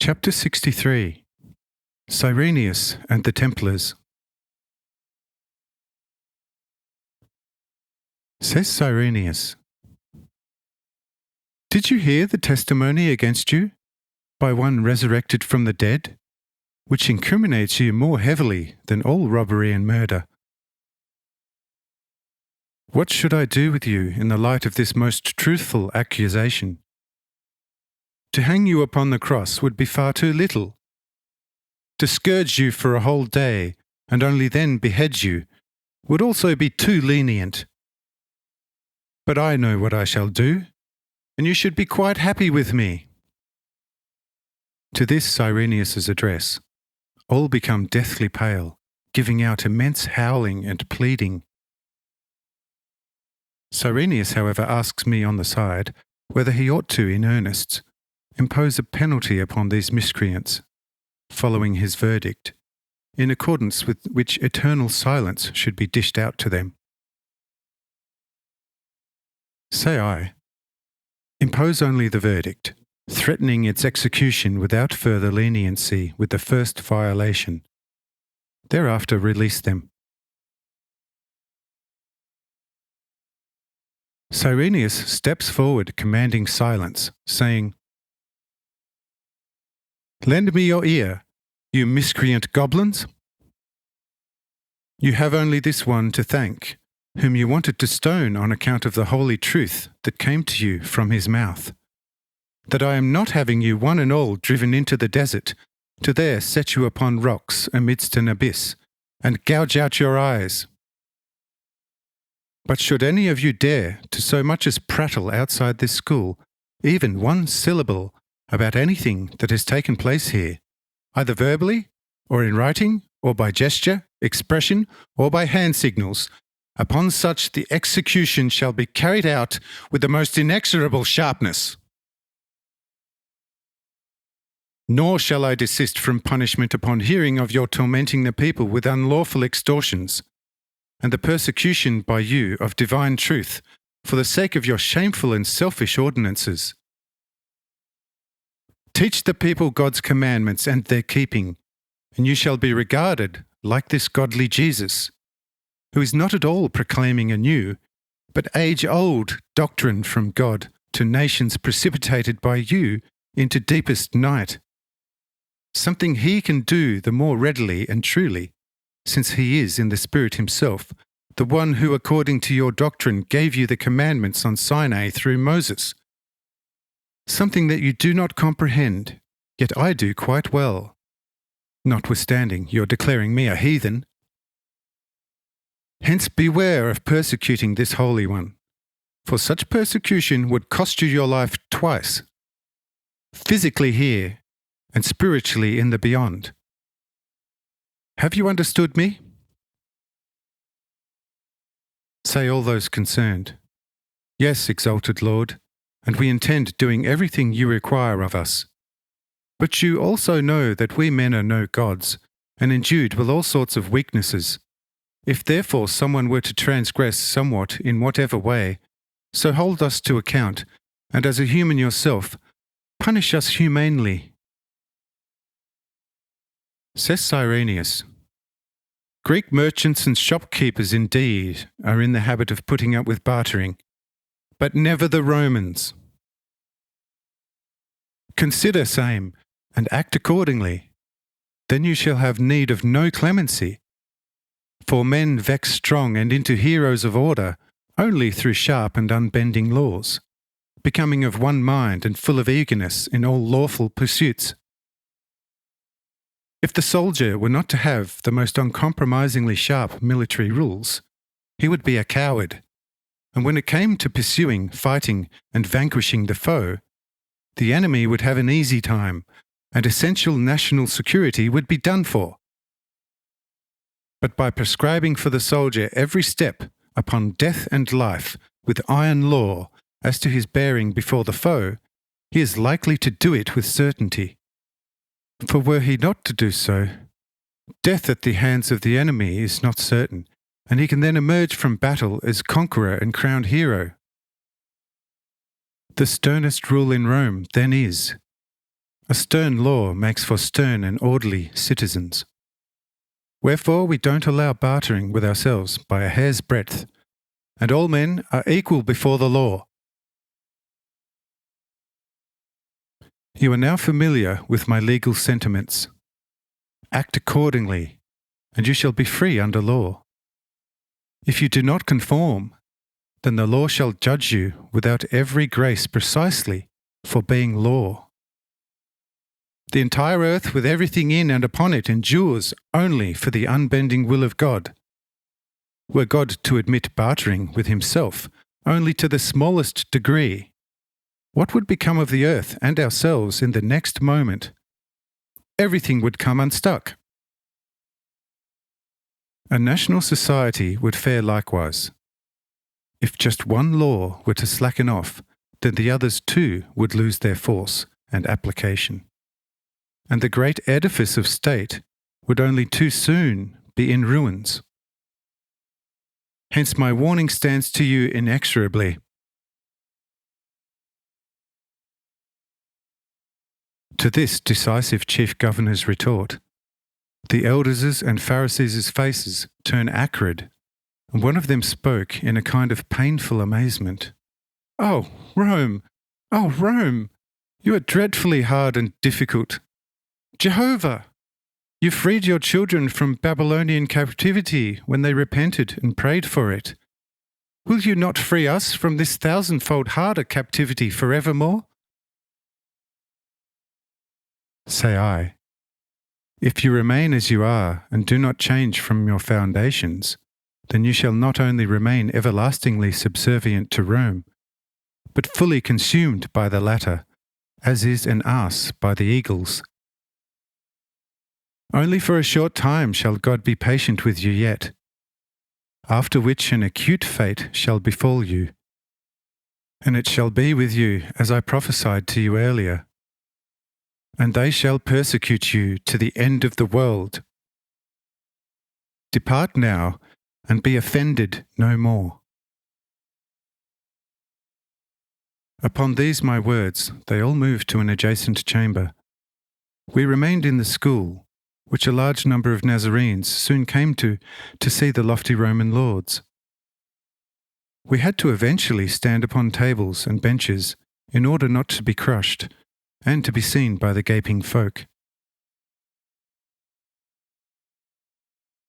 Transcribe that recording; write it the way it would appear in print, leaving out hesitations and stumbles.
Chapter 63. Cyrenius and the Templars. Says Cyrenius, "Did you hear the testimony against you by one resurrected from the dead, which incriminates you more heavily than all robbery and murder? What should I do with you in the light of this most truthful accusation? To hang you upon the cross would be far too little. To scourge you for a whole day and only then behead you would also be too lenient. But I know what I shall do, and you should be quite happy with me." To this Cyrenius's address, all become deathly pale, giving out immense howling and pleading. Cyrenius, however, asks me on the side whether he ought to, in earnest, impose a penalty upon these miscreants, following his verdict, in accordance with which eternal silence should be dished out to them. Say I, impose only the verdict, threatening its execution without further leniency with the first violation. Thereafter release them. Cyrenius steps forward commanding silence, saying, "Lend me your ear, you miscreant goblins. You have only this one to thank, whom you wanted to stone on account of the holy truth that came to you from his mouth, that I am not having you one and all driven into the desert, to there set you upon rocks amidst an abyss, and gouge out your eyes. But should any of you dare to so much as prattle outside this school, even one syllable, about anything that has taken place here, either verbally, or in writing, or by gesture, expression, or by hand signals, upon such the execution shall be carried out with the most inexorable sharpness. Nor shall I desist from punishment upon hearing of your tormenting the people with unlawful extortions, and the persecution by you of divine truth, for the sake of your shameful and selfish ordinances. Teach the people God's commandments and their keeping, and you shall be regarded like this godly Jesus, who is not at all proclaiming a new, but age-old doctrine from God to nations precipitated by you into deepest night. Something he can do the more readily and truly, since he is in the Spirit himself, the one who according to your doctrine gave you the commandments on Sinai through Moses. Something that you do not comprehend, yet I do quite well, notwithstanding your declaring me a heathen. Hence beware of persecuting this Holy One, for such persecution would cost you your life twice, physically here and spiritually in the beyond. Have you understood me?" Say all those concerned, "Yes, exalted Lord, and we intend doing everything you require of us. But you also know that we men are no gods, and endued with all sorts of weaknesses. If therefore someone were to transgress somewhat in whatever way, so hold us to account, and as a human yourself, punish us humanely." Says Cyrenius, "Greek merchants and shopkeepers indeed are in the habit of putting up with bartering, but never the Romans. Consider same, and act accordingly. Then you shall have need of no clemency. For men vex strong and into heroes of order only through sharp and unbending laws, becoming of one mind and full of eagerness in all lawful pursuits. If the soldier were not to have the most uncompromisingly sharp military rules, he would be a coward, and when it came to pursuing, fighting, and vanquishing the foe, the enemy would have an easy time, and essential national security would be done for. But by prescribing for the soldier every step upon death and life with iron law as to his bearing before the foe, he is likely to do it with certainty. For were he not to do so, death at the hands of the enemy is not certain, and he can then emerge from battle as conqueror and crowned hero. The sternest rule in Rome then is, A stern law makes for stern and orderly citizens. Wherefore we don't allow bartering with ourselves by a hair's breadth, and all men are equal before the law. You are now familiar with my legal sentiments. Act accordingly, and you shall be free under law. If you do not conform, then the law shall judge you without every grace precisely for being law. The entire earth with everything in and upon it endures only for the unbending will of God. Were God to admit bartering with himself only to the smallest degree, what would become of the earth and ourselves in the next moment? Everything would come unstuck. A national society would fare likewise. If just one law were to slacken off, then the others too would lose their force and application. And the great edifice of state would only too soon be in ruins. Hence my warning stands to you inexorably. To this decisive chief governor's retort, the elders' and Pharisees' faces turn acrid, and one of them spoke in a kind of painful amazement. "Oh, Rome! Oh, Rome! You are dreadfully hard and difficult. Jehovah! You freed your children from Babylonian captivity when they repented and prayed for it. Will you not free us from this thousandfold harder captivity forevermore?" Say I, if you remain as you are and do not change from your foundations, then you shall not only remain everlastingly subservient to Rome, but fully consumed by the latter, as is an ass by the eagles. Only for a short time shall God be patient with you yet, after which an acute fate shall befall you. And it shall be with you as I prophesied to you earlier. And they shall persecute you to the end of the world. Depart now, and be offended no more. Upon these my words, they all moved to an adjacent chamber. We remained in the school, which a large number of Nazarenes soon came to see the lofty Roman lords. We had to eventually stand upon tables and benches in order not to be crushed, and to be seen by the gaping folk.